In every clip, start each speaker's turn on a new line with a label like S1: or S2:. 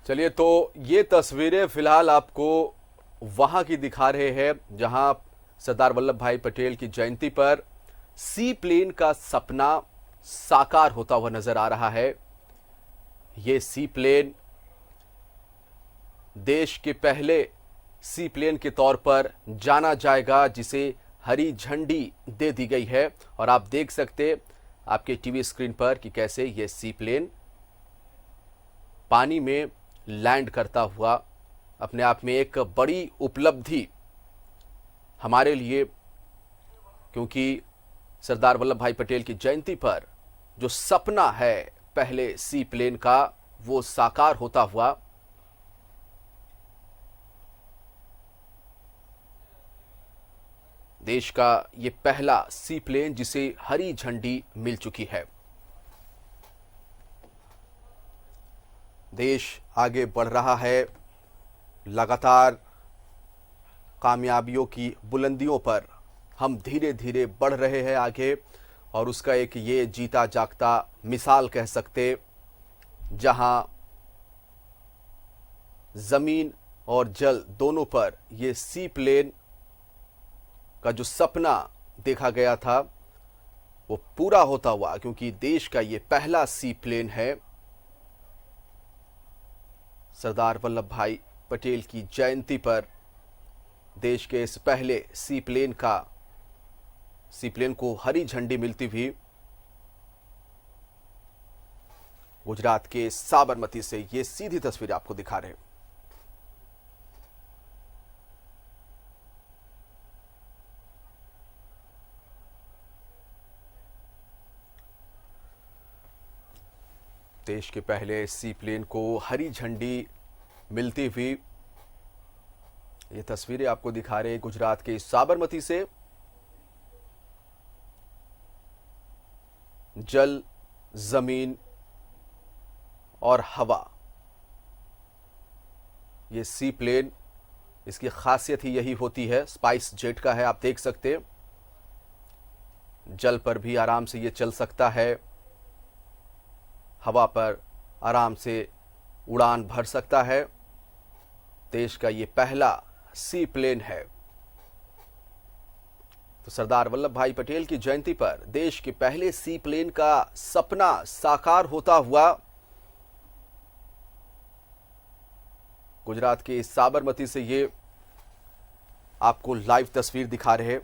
S1: चलिए, तो ये तस्वीरें फिलहाल आपको वहां की दिखा रहे हैं जहां सरदार वल्लभ भाई पटेल की जयंती पर सी प्लेन का सपना साकार होता हुआ नजर आ रहा है। ये सी प्लेन देश के पहले सी प्लेन के तौर पर जाना जाएगा, जिसे हरी झंडी दे दी गई है। और आप देख सकते आपके टीवी स्क्रीन पर कि कैसे ये सी प्लेन पानी में लैंड करता हुआ अपने आप में एक बड़ी उपलब्धि हमारे लिए, क्योंकि सरदार वल्लभ भाई पटेल की जयंती पर जो सपना है पहले सी प्लेन का, वो साकार होता हुआ देश का ये पहला सी प्लेन जिसे हरी झंडी मिल चुकी है। देश आगे बढ़ रहा है, लगातार कामयाबियों की बुलंदियों पर हम धीरे धीरे बढ़ रहे हैं आगे। और उसका एक ये जीता जागता मिसाल कह सकते, जहां जमीन और जल दोनों पर ये सी प्लेन का जो सपना देखा गया था वो पूरा होता हुआ, क्योंकि देश का ये पहला सी प्लेन है। सरदार वल्लभ भाई पटेल की जयंती पर देश के इस पहले सी प्लेन को हरी झंडी मिलती हुई गुजरात के साबरमती से ये सीधी तस्वीर आपको दिखा रहे हैं। देश के पहले सी प्लेन को हरी झंडी मिलती हुई ये तस्वीरें आपको दिखा रहे हैं गुजरात के साबरमती से। जल, जमीन और हवा, ये सी प्लेन, इसकी खासियत ही यही होती है। स्पाइस जेट का है, आप देख सकते हैं। जल पर भी आराम से ये चल सकता है, हवा पर आराम से उड़ान भर सकता है। देश का ये पहला सी प्लेन है। तो सरदार वल्लभ भाई पटेल की जयंती पर देश के पहले सी प्लेन का सपना साकार होता हुआ गुजरात के साबरमती से ये आपको लाइव तस्वीर दिखा रहे हैं।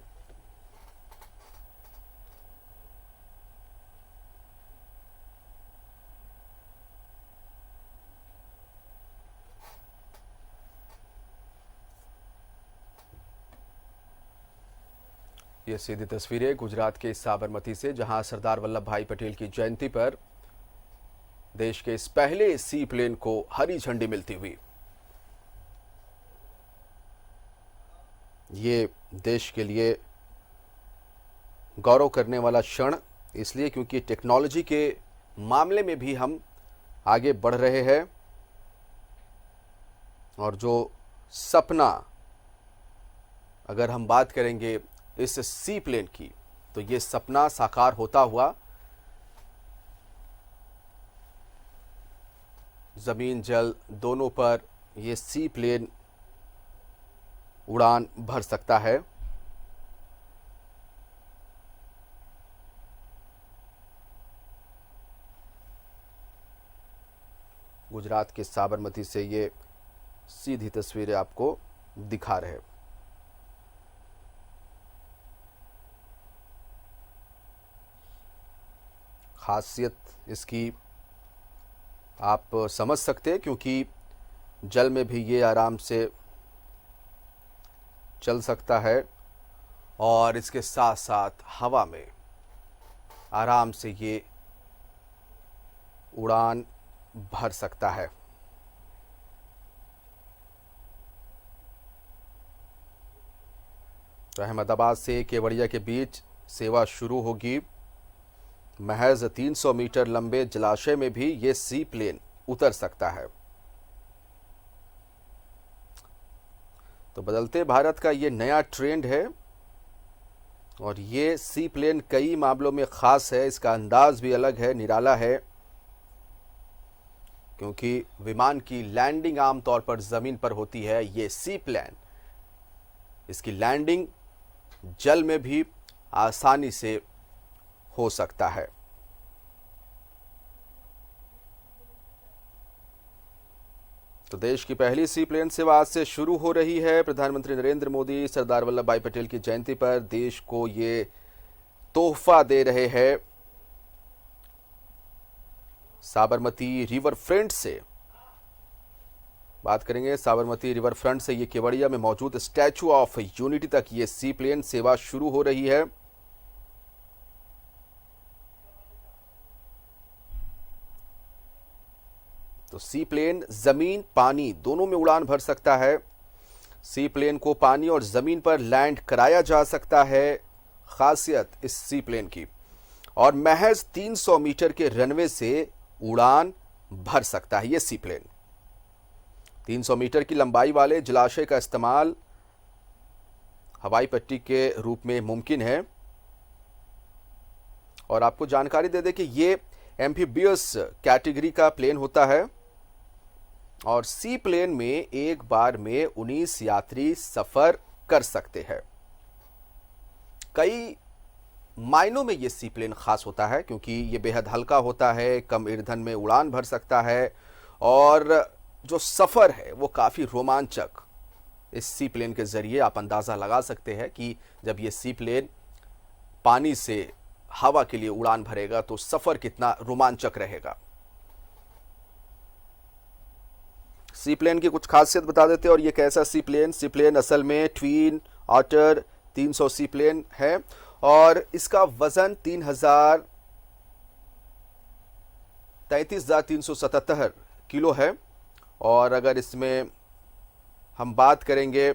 S1: ये सीधी तस्वीरें गुजरात के साबरमती से, जहां सरदार वल्लभ भाई पटेल की जयंती पर देश के इस पहले सी प्लेन को हरी झंडी मिलती हुई। ये देश के लिए गौरव करने वाला क्षण इसलिए क्योंकि टेक्नोलॉजी के मामले में भी हम आगे बढ़ रहे हैं। और जो सपना, अगर हम बात करेंगे इस सी प्लेन की, तो ये सपना साकार होता हुआ जमीन जल दोनों पर ये सी प्लेन उड़ान भर सकता है। गुजरात के साबरमती से ये सीधी तस्वीरें आपको दिखा रहे हैं। खासियत इसकी आप समझ सकते हैं, क्योंकि जल में भी ये आराम से चल सकता है और इसके साथ साथ हवा में आराम से ये उड़ान भर सकता है। तो अहमदाबाद से केवड़िया के बीच सेवा शुरू होगी। महज 300 मीटर लंबे जलाशय में भी ये सी प्लेन उतर सकता है। तो बदलते भारत का ये नया ट्रेंड है और ये सी प्लेन कई मामलों में खास है। इसका अंदाज भी अलग है, निराला है, क्योंकि विमान की लैंडिंग आमतौर पर ज़मीन पर होती है। ये सी प्लेन, इसकी लैंडिंग जल में भी आसानी से हो सकता है। तो देश की पहली सी प्लेन सेवा आज से शुरू हो रही है। प्रधानमंत्री नरेंद्र मोदी सरदार वल्लभ भाई पटेल की जयंती पर देश को ये तोहफा दे रहे हैं। साबरमती रिवर फ्रंट से बात करेंगे। साबरमती रिवर फ्रंट से ये केवड़िया में मौजूद स्टैचू ऑफ यूनिटी तक ये सी प्लेन सेवा शुरू हो रही है। तो सी प्लेन जमीन पानी दोनों में उड़ान भर सकता है। सी प्लेन को पानी और जमीन पर लैंड कराया जा सकता है, खासियत इस सी प्लेन की। और महज 300 मीटर के रनवे से उड़ान भर सकता है ये सी प्लेन। 300 मीटर की लंबाई वाले जलाशय का इस्तेमाल हवाई पट्टी के रूप में मुमकिन है। और आपको जानकारी दे दें कि ये एम्फीबियस कैटेगरी का प्लेन होता है और सी प्लेन में एक बार में 19 यात्री सफर कर सकते हैं। कई मायनों में ये सी प्लेन खास होता है क्योंकि ये बेहद हल्का होता है, कम ईंधन में उड़ान भर सकता है और जो सफर है वो काफी रोमांचक। इस सी प्लेन के जरिए आप अंदाजा लगा सकते हैं कि जब ये सी प्लेन पानी से हवा के लिए उड़ान भरेगा तो सफर कितना रोमांचक रहेगा। सी प्लेन की कुछ खासियत बता देते हैं। और ये कैसा सी प्लेन असल में ट्विन ऑटर 300 सी प्लेन है और इसका वजन 33,377 किलो है। और अगर इसमें हम बात करेंगे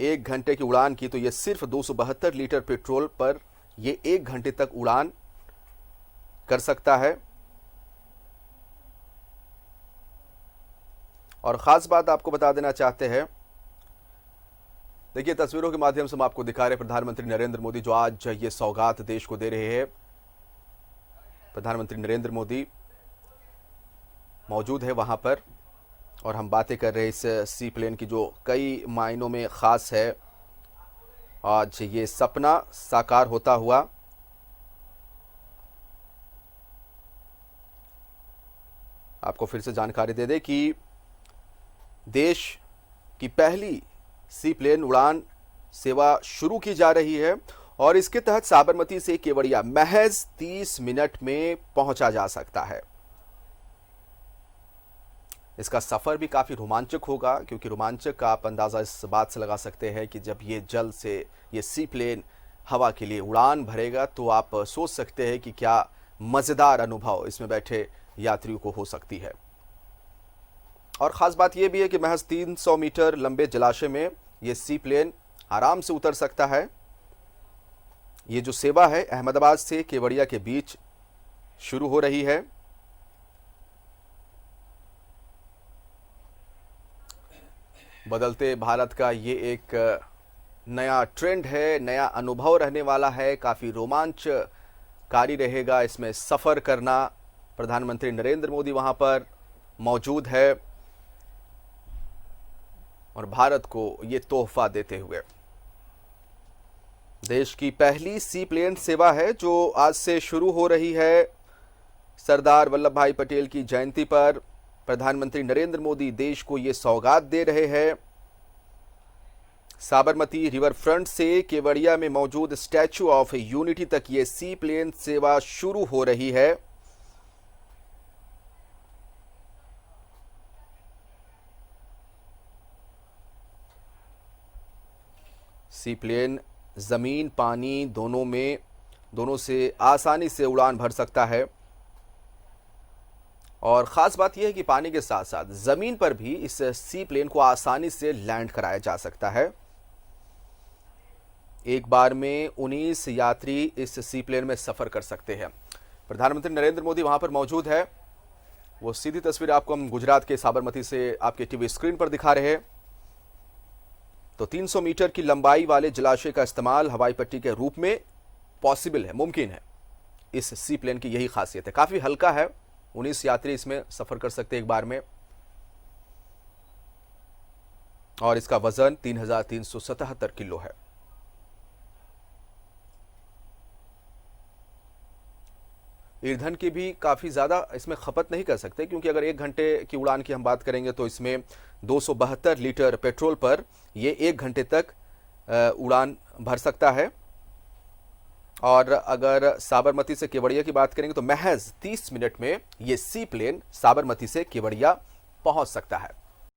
S1: 1 घंटे की उड़ान की तो ये सिर्फ 272 लीटर पेट्रोल पर ये 1 घंटे तक उड़ान कर सकता है। और ख़ास बात आपको बता देना चाहते हैं, देखिए तस्वीरों के माध्यम से हम आपको दिखा रहे हैं प्रधानमंत्री नरेंद्र मोदी जो आज ये सौगात देश को दे रहे हैं। प्रधानमंत्री नरेंद्र मोदी मौजूद है वहां पर और हम बातें कर रहे हैं इस सी प्लेन की जो कई मायनों में ख़ास है। आज ये सपना साकार होता हुआ आपको फिर से जानकारी दे दें कि देश की पहली सी प्लेन उड़ान सेवा शुरू की जा रही है और इसके तहत साबरमती से केवड़िया महज 30 मिनट में पहुंचा जा सकता है। इसका सफर भी काफी रोमांचक होगा क्योंकि रोमांचक का आप अंदाजा इस बात से लगा सकते हैं कि जब ये जल से ये सी प्लेन हवा के लिए उड़ान भरेगा तो आप सोच सकते हैं कि क्या मजेदार अनुभव इसमें बैठे यात्रियों को हो सकती है। और ख़ास बात यह भी है कि महज 300 मीटर लंबे जलाशय में यह सी प्लेन आराम से उतर सकता है। ये जो सेवा है अहमदाबाद से केवड़िया के बीच शुरू हो रही है। बदलते भारत का ये एक नया ट्रेंड है, नया अनुभव रहने वाला है, काफ़ी रोमांचकारी रहेगा इसमें सफ़र करना। प्रधानमंत्री नरेंद्र मोदी वहाँ पर मौजूद है और भारत को ये तोहफा देते हुए देश की पहली सी प्लेन सेवा है जो आज से शुरू हो रही है। सरदार वल्लभ भाई पटेल की जयंती पर प्रधानमंत्री नरेंद्र मोदी देश को ये सौगात दे रहे हैं। साबरमती रिवर फ्रंट से केवड़िया में मौजूद स्टैचू ऑफ यूनिटी तक ये सी प्लेन सेवा शुरू हो रही है। सी प्लेन जमीन पानी दोनों से आसानी से उड़ान भर सकता है और ख़ास बात यह है कि पानी के साथ साथ ज़मीन पर भी इस सी प्लेन को आसानी से लैंड कराया जा सकता है। एक बार में 19 यात्री इस सी प्लेन में सफ़र कर सकते हैं। प्रधानमंत्री नरेंद्र मोदी वहां पर मौजूद है। वो सीधी तस्वीर आपको हम गुजरात के साबरमती से आपके टीवी स्क्रीन पर दिखा रहे हैं। तो 300 मीटर की लंबाई वाले जलाशय का इस्तेमाल हवाई पट्टी के रूप में पॉसिबल है, मुमकिन है। इस सी प्लेन की यही खासियत है, काफ़ी हल्का है, 19 यात्री इसमें सफर कर सकते हैं एक बार में, और इसका वजन 3,377 किलो है। ईंधन की भी काफ़ी ज़्यादा इसमें खपत नहीं कर सकते, क्योंकि अगर 1 घंटे की उड़ान की हम बात करेंगे तो इसमें 272 लीटर पेट्रोल पर ये 1 घंटे तक उड़ान भर सकता है। और अगर साबरमती से केवड़िया की बात करेंगे तो महज 30 मिनट में ये सी प्लेन साबरमती से केवड़िया पहुंच सकता है।